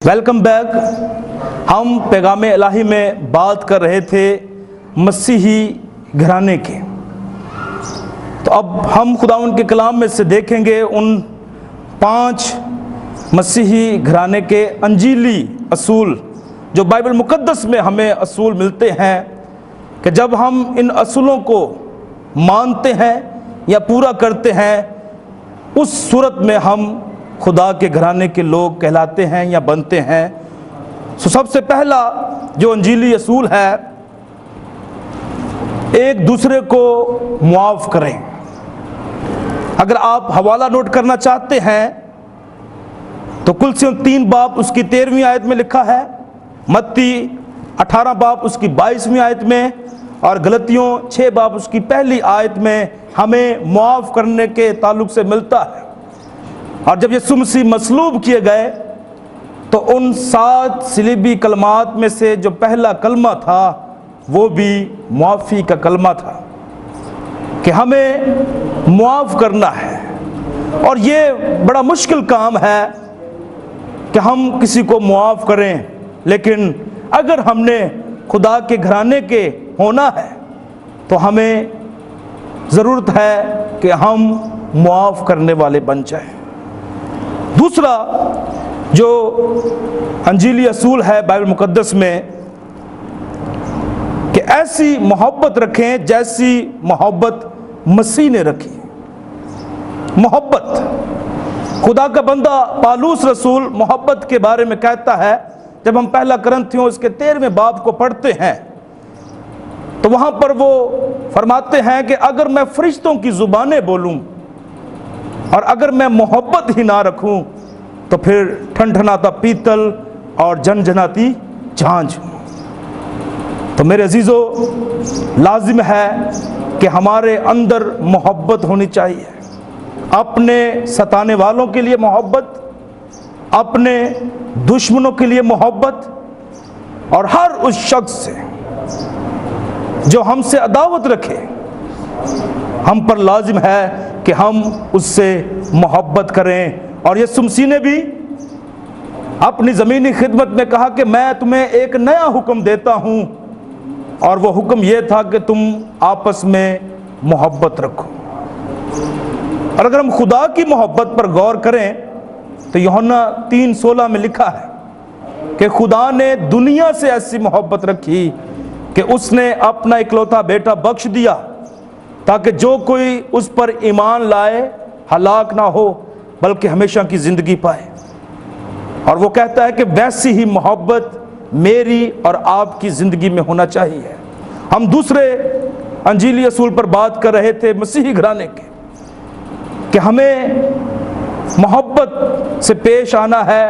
Welcome back. ہم پیغام الہی میں بات کر رہے تھے مسیحی گھرانے کے، تو اب ہم خداوند کے کلام میں سے دیکھیں گے ان 5 مسیحی گھرانے کے انجیلی اصول جو بائبل مقدس میں ہمیں اصول ملتے ہیں کہ جب ہم ان اصولوں کو مانتے ہیں یا پورا کرتے ہیں اس صورت میں ہم خدا کے گھرانے کے لوگ کہلاتے ہیں یا بنتے ہیں۔ سب سے پہلا جو انجیلی اصول ہے، ایک دوسرے کو معاف کریں۔ اگر آپ حوالہ نوٹ کرنا چاہتے ہیں تو کلسیوں 3 باب اس کی 13ویں آیت میں لکھا ہے، متی 18 باب اس کی 22ویں آیت میں، اور غلطیوں 6 باب اس کی پہلی آیت میں ہمیں معاف کرنے کے تعلق سے ملتا ہے۔ اور جب یسوع مسیح مصلوب کیے گئے تو ان 7 صلیبی کلمات میں سے جو پہلا کلمہ تھا وہ بھی معافی کا کلمہ تھا کہ ہمیں معاف کرنا ہے۔ اور یہ بڑا مشکل کام ہے کہ ہم کسی کو معاف کریں، لیکن اگر ہم نے خدا کے گھرانے کے ہونا ہے تو ہمیں ضرورت ہے کہ ہم معاف کرنے والے بن جائیں۔ دوسرا جو انجیلی اصول ہے بائبل مقدس میں کہ ایسی محبت رکھیں جیسی محبت مسیح نے رکھی۔ محبت، خدا کا بندہ پالوس رسول محبت کے بارے میں کہتا ہے، جب ہم پہلا کرنتھیوں اس کے 13ویں باب کو پڑھتے ہیں تو وہاں پر وہ فرماتے ہیں کہ اگر میں فرشتوں کی زبانیں بولوں اور اگر میں محبت ہی نہ رکھوں تو پھر ٹھنٹھناتا پیتل اور جھنجھناتی جھانجھ ہوں۔ تو میرے عزیزو، لازم ہے کہ ہمارے اندر محبت ہونی چاہیے، اپنے ستانے والوں کے لیے محبت، اپنے دشمنوں کے لیے محبت، اور ہر اس شخص سے جو ہم سے عداوت رکھے ہم پر لازم ہے کہ ہم اس سے محبت کریں۔ اور یسوع مسیح نے بھی اپنی زمینی خدمت میں کہا کہ میں تمہیں ایک نیا حکم دیتا ہوں، اور وہ حکم یہ تھا کہ تم آپس میں محبت رکھو۔ اور اگر ہم خدا کی محبت پر غور کریں تو یوحنا 3:16 میں لکھا ہے کہ خدا نے دنیا سے ایسی محبت رکھی کہ اس نے اپنا اکلوتا بیٹا بخش دیا تاکہ جو کوئی اس پر ایمان لائے ہلاک نہ ہو بلکہ ہمیشہ کی زندگی پائے۔ اور وہ کہتا ہے کہ ویسی ہی محبت میری اور آپ کی زندگی میں ہونا چاہیے۔ ہم دوسرے انجیلی اصول پر بات کر رہے تھے مسیحی گھرانے کے کہ ہمیں محبت سے پیش آنا ہے،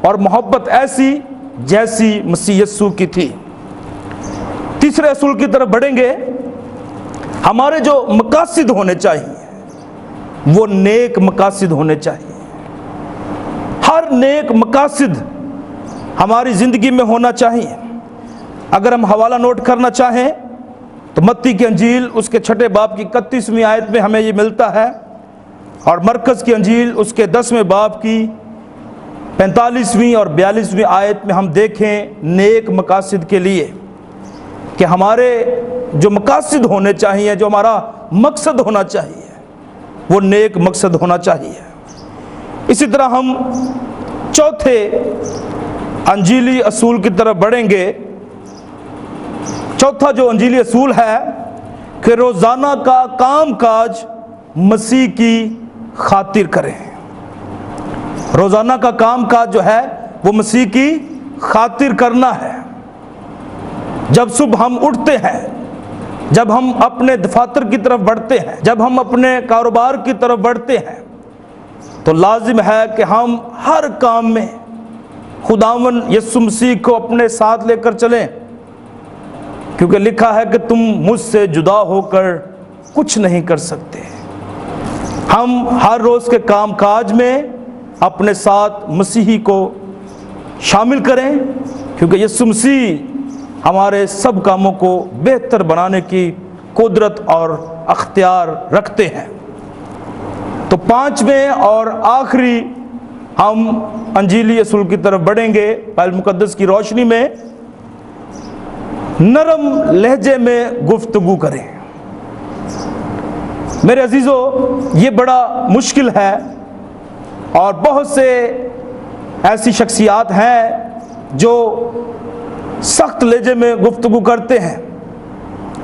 اور محبت ایسی جیسی مسیح یسوع کی تھی۔ تیسرے اصول کی طرف بڑھیں گے۔ ہمارے جو مقاصد ہونے چاہیے وہ نیک مقاصد ہونے چاہیے۔ ہر نیک مقاصد ہماری زندگی میں ہونا چاہیے۔ اگر ہم حوالہ نوٹ کرنا چاہیں تو متی کی انجیل اس کے 6 باب کی 31ویں آیت میں ہمیں یہ ملتا ہے، اور مرکز کی انجیل اس کے 10ویں باب کی 45ویں اور 42ویں آیت میں ہم دیکھیں نیک مقاصد کے لیے کہ ہمارے جو مقاصد ہونے چاہیے، جو ہمارا مقصد ہونا چاہیے وہ نیک مقصد ہونا چاہیے۔ اسی طرح ہم چوتھے انجیلی اصول کی طرف بڑھیں گے۔ چوتھا جو انجیلی اصول ہے کہ روزانہ کا کام کاج مسیح کی خاطر کریں۔ روزانہ کا کام کاج جو ہے وہ مسیح کی خاطر کرنا ہے۔ جب صبح ہم اٹھتے ہیں، جب ہم اپنے دفاتر کی طرف بڑھتے ہیں، جب ہم اپنے کاروبار کی طرف بڑھتے ہیں تو لازم ہے کہ ہم ہر کام میں خداوند یسوع مسیح کو اپنے ساتھ لے کر چلیں، کیونکہ لکھا ہے کہ تم مجھ سے جدا ہو کر کچھ نہیں کر سکتے۔ ہم ہر روز کے کام کاج میں اپنے ساتھ مسیحی کو شامل کریں، کیونکہ یسوع مسیح ہمارے سب کاموں کو بہتر بنانے کی قدرت اور اختیار رکھتے ہیں۔ تو 5ویں اور آخری ہم انجیلی اصول کی طرف بڑھیں گے بائبل مقدس کی روشنی میں۔ نرم لہجے میں گفتگو کریں۔ میرے عزیزو، یہ بڑا مشکل ہے، اور بہت سے ایسی شخصیات ہیں جو سخت لہجے میں گفتگو کرتے ہیں،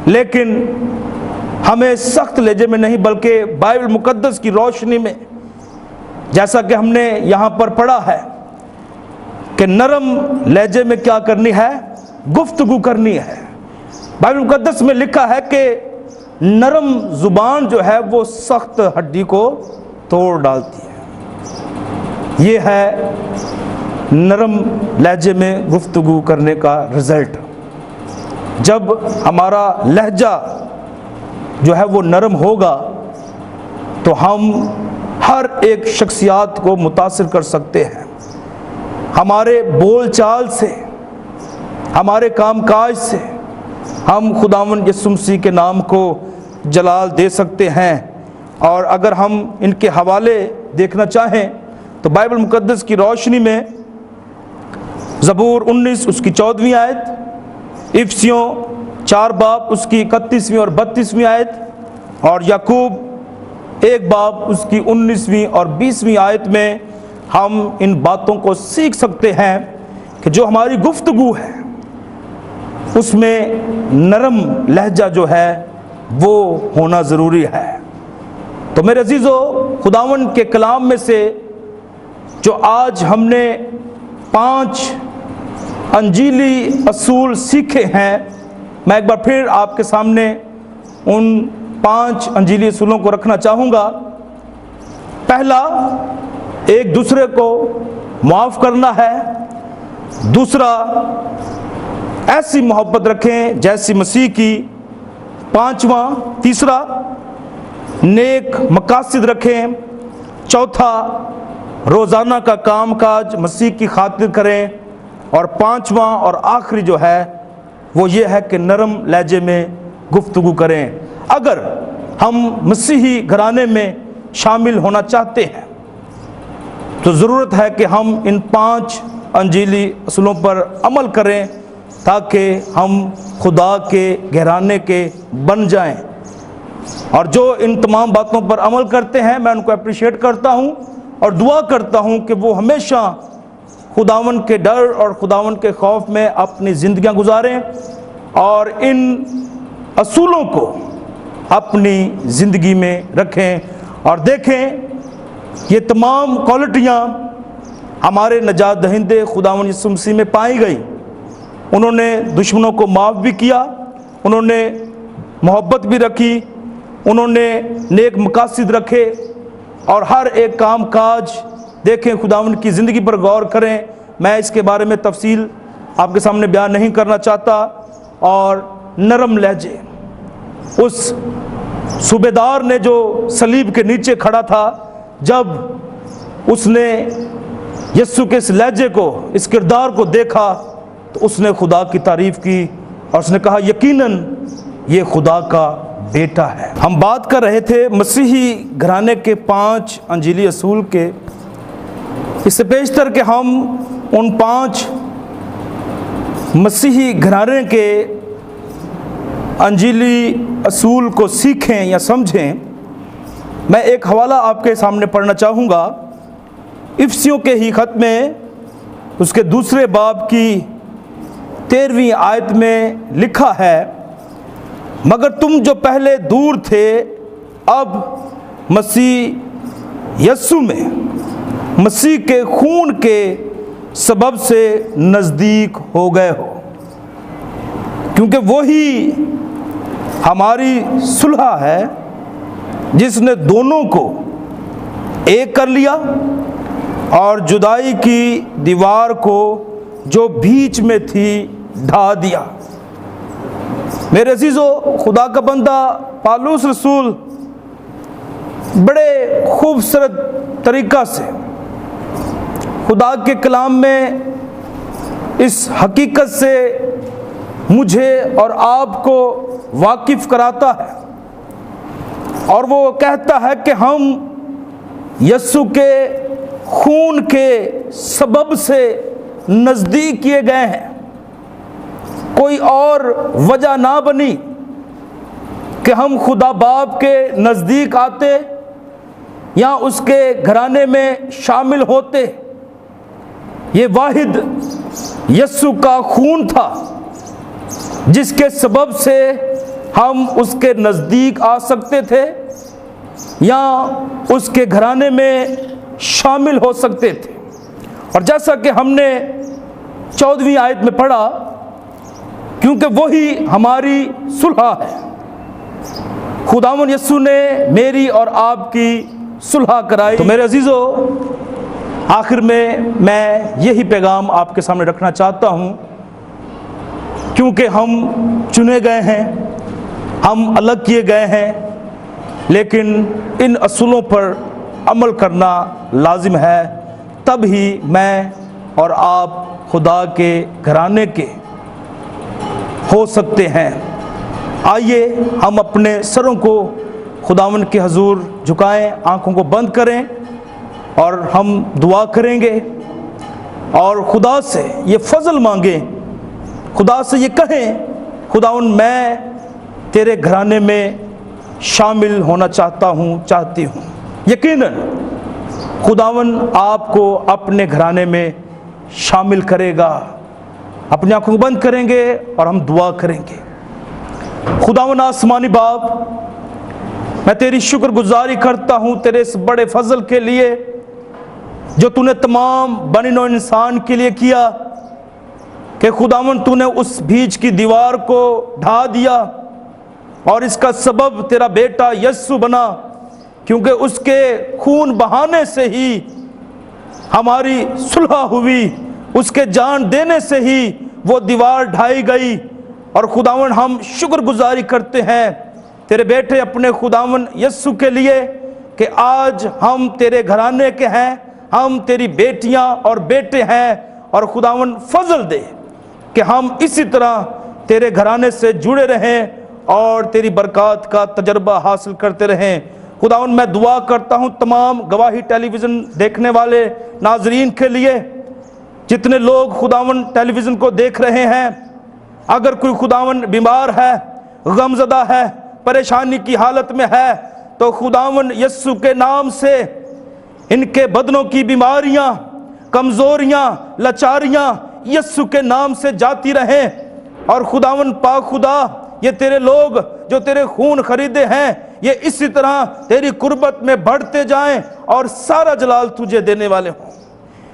لیکن ہمیں سخت لہجے میں نہیں بلکہ بائبل مقدس کی روشنی میں، جیسا کہ ہم نے یہاں پر پڑھا ہے کہ نرم لہجے میں کیا کرنی ہے؟ گفتگو کرنی ہے۔ بائبل مقدس میں لکھا ہے کہ نرم زبان جو ہے وہ سخت ہڈی کو توڑ ڈالتی ہے۔ یہ ہے نرم لہجے میں گفتگو کرنے کا رزلٹ۔ جب ہمارا لہجہ جو ہے وہ نرم ہوگا تو ہم ہر ایک شخصیات کو متاثر کر سکتے ہیں۔ ہمارے بول چال سے، ہمارے کام کاج سے ہم خداوند یسوع مسیح کے نام کو جلال دے سکتے ہیں۔ اور اگر ہم ان کے حوالے دیکھنا چاہیں تو بائبل مقدس کی روشنی میں زبور 19 اس کی 14ویں آیت، افسیوں 4 باب اس کی 31ویں اور 32ویں آیت، اور یعقوب 1 باب اس کی 19ویں اور 20ویں آیت میں ہم ان باتوں کو سیکھ سکتے ہیں کہ جو ہماری گفتگو ہے اس میں نرم لہجہ جو ہے وہ ہونا ضروری ہے۔ تو میرے عزیزو، خداوند کے کلام میں سے جو آج ہم نے 5 انجیلی اصول سیکھے ہیں، میں ایک بار پھر آپ کے سامنے ان 5 انجیلی اصولوں کو رکھنا چاہوں گا۔ پہلا، ایک دوسرے کو معاف کرنا ہے۔ دوسرا، ایسی محبت رکھیں جیسی مسیح کی۔ 5واں، تیسرا، نیک مقاصد رکھیں۔ چوتھا، روزانہ کا کام کاج مسیح کی خاطر کریں۔ اور 5واں اور آخری جو ہے وہ یہ ہے کہ نرم لہجے میں گفتگو کریں۔ اگر ہم مسیحی گھرانے میں شامل ہونا چاہتے ہیں تو ضرورت ہے کہ ہم ان 5 انجیلی اصولوں پر عمل کریں تاکہ ہم خدا کے گھرانے کے بن جائیں۔ اور جو ان تمام باتوں پر عمل کرتے ہیں میں ان کو اپریشیٹ کرتا ہوں اور دعا کرتا ہوں کہ وہ ہمیشہ خداوند کے ڈر اور خداوند کے خوف میں اپنی زندگیاں گزاریں اور ان اصولوں کو اپنی زندگی میں رکھیں۔ اور دیکھیں، یہ تمام کوالٹیاں ہمارے نجات دہندے خداوند یسوع مسیح میں پائی گئی۔ انہوں نے دشمنوں کو معاف بھی کیا، انہوں نے محبت بھی رکھی، انہوں نے نیک مقاصد رکھے، اور ہر ایک کام کاج دیکھیں، خداوند کی زندگی پر غور کریں۔ میں اس کے بارے میں تفصیل آپ کے سامنے بیان نہیں کرنا چاہتا۔ اور نرم لہجے، اس صوبیدار نے جو صلیب کے نیچے کھڑا تھا، جب اس نے یسوع کے اس لہجے کو، اس کردار کو دیکھا تو اس نے خدا کی تعریف کی اور اس نے کہا یقیناً یہ خدا کا بیٹا ہے۔ ہم بات کر رہے تھے مسیحی گھرانے کے 5 انجیلی اصول کے۔ اس سے بیشتر کہ ہم ان 5 مسیحی گھرانے کے انجیلی اصول کو سیکھیں یا سمجھیں، میں ایک حوالہ آپ کے سامنے پڑھنا چاہوں گا۔ افسیوں کے ہی خط میں اس کے 2 باب کی 13ویں آیت میں لکھا ہے، مگر تم جو پہلے دور تھے اب مسیح یسوع میں مسیح کے خون کے سبب سے نزدیک ہو گئے ہو، کیونکہ وہی ہماری صلح ہے جس نے دونوں کو ایک کر لیا اور جدائی کی دیوار کو جو بیچ میں تھی ڈھا دیا۔ میرے عزیزو، خدا کا بندہ پالوس رسول بڑے خوبصورت طریقہ سے خدا کے کلام میں اس حقیقت سے مجھے اور آپ کو واقف کراتا ہے، اور وہ کہتا ہے کہ ہم یسوع کے خون کے سبب سے نزدیک کیے گئے ہیں، کوئی اور وجہ نہ بنی کہ ہم خدا باپ کے نزدیک آتے یا اس کے گھرانے میں شامل ہوتے۔ یہ واحد یسوع کا خون تھا جس کے سبب سے ہم اس کے نزدیک آ سکتے تھے یا اس کے گھرانے میں شامل ہو سکتے تھے۔ اور جیسا کہ ہم نے 14ویں آیت میں پڑھا، کیونکہ وہی ہماری صلح ہے، خداوند یسوع نے میری اور آپ کی صلح کرائی۔ تو میرے عزیزو، آخر میں یہی پیغام آپ کے سامنے رکھنا چاہتا ہوں، کیونکہ ہم چنے گئے ہیں، ہم الگ کیے گئے ہیں، لیکن ان اصولوں پر عمل کرنا لازم ہے، تب ہی میں اور آپ خدا کے گھرانے کے ہو سکتے ہیں۔ آئیے ہم اپنے سروں کو خداوند کے حضور جھکائیں، آنکھوں کو بند کریں اور ہم دعا کریں گے اور خدا سے یہ فضل مانگیں، خدا سے یہ کہیں، خداوند میں تیرے گھرانے میں شامل ہونا چاہتا ہوں، چاہتی ہوں۔ یقیناً خداوند آپ کو اپنے گھرانے میں شامل کرے گا۔ اپنی آنکھوں کو بند کریں گے اور ہم دعا کریں گے۔ خداوند آسمانی باپ، میں تیری شکر گزاری کرتا ہوں تیرے اس بڑے فضل کے لیے جو تو نے تمام بنی نوع انسان کے لیے کیا، کہ خداوند تو نے اس بیچ کی دیوار کو ڈھا دیا اور اس کا سبب تیرا بیٹا یسوع بنا، کیونکہ اس کے خون بہانے سے ہی ہماری صلح ہوئی، اس کے جان دینے سے ہی وہ دیوار ڈھائی گئی۔ اور خداوند ہم شکر گزاری کرتے ہیں تیرے بیٹے اپنے خداوند یسوع کے لیے کہ آج ہم تیرے گھرانے کے ہیں، ہم تیری بیٹیاں اور بیٹے ہیں، اور خداوند فضل دے کہ ہم اسی طرح تیرے گھرانے سے جڑے رہیں اور تیری برکات کا تجربہ حاصل کرتے رہیں۔ خداوند میں دعا کرتا ہوں تمام گواہی ٹیلی ویژن دیکھنے والے ناظرین کے لیے، جتنے لوگ خداوند ٹیلی ویژن کو دیکھ رہے ہیں، اگر کوئی خداوند بیمار ہے، غمزدہ ہے، پریشانی کی حالت میں ہے، تو خداوند یسوع کے نام سے ان کے بدنوں کی بیماریاں، کمزوریاں، لاچاریاں یسوع کے نام سے جاتی رہیں۔ اور خداوند پاک خدا، یہ تیرے لوگ جو تیرے خون خریدے ہیں، یہ اسی طرح تیری قربت میں بڑھتے جائیں اور سارا جلال تجھے دینے والے ہوں۔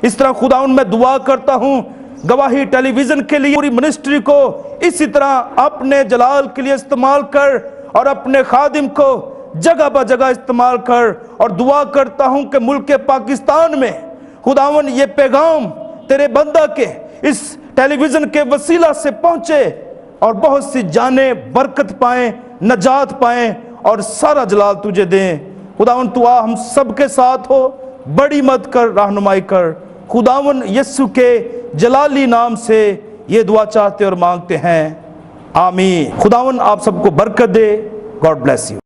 اس طرح خداوند میں دعا کرتا ہوں گواہی ٹیلی ویژن کے لیے، پوری منسٹری کو اسی طرح اپنے جلال کے لیے استعمال کر اور اپنے خادم کو جگہ بہ جگہ استعمال کر۔ اور دعا کرتا ہوں کہ ملک پاکستان میں خداوند یہ پیغام تیرے بندہ کے اس ٹیلی ویژن کے وسیلہ سے پہنچے اور بہت سی جانیں برکت پائیں، نجات پائیں اور سارا جلال تجھے دیں۔ خداوند تو ہم سب کے ساتھ ہو، بڑی مدد کر، رہنمائی کر۔ خداوند یسوع کے جلالی نام سے یہ دعا چاہتے اور مانگتے ہیں، آمین۔ خداوند آپ سب کو برکت دے۔ God bless you.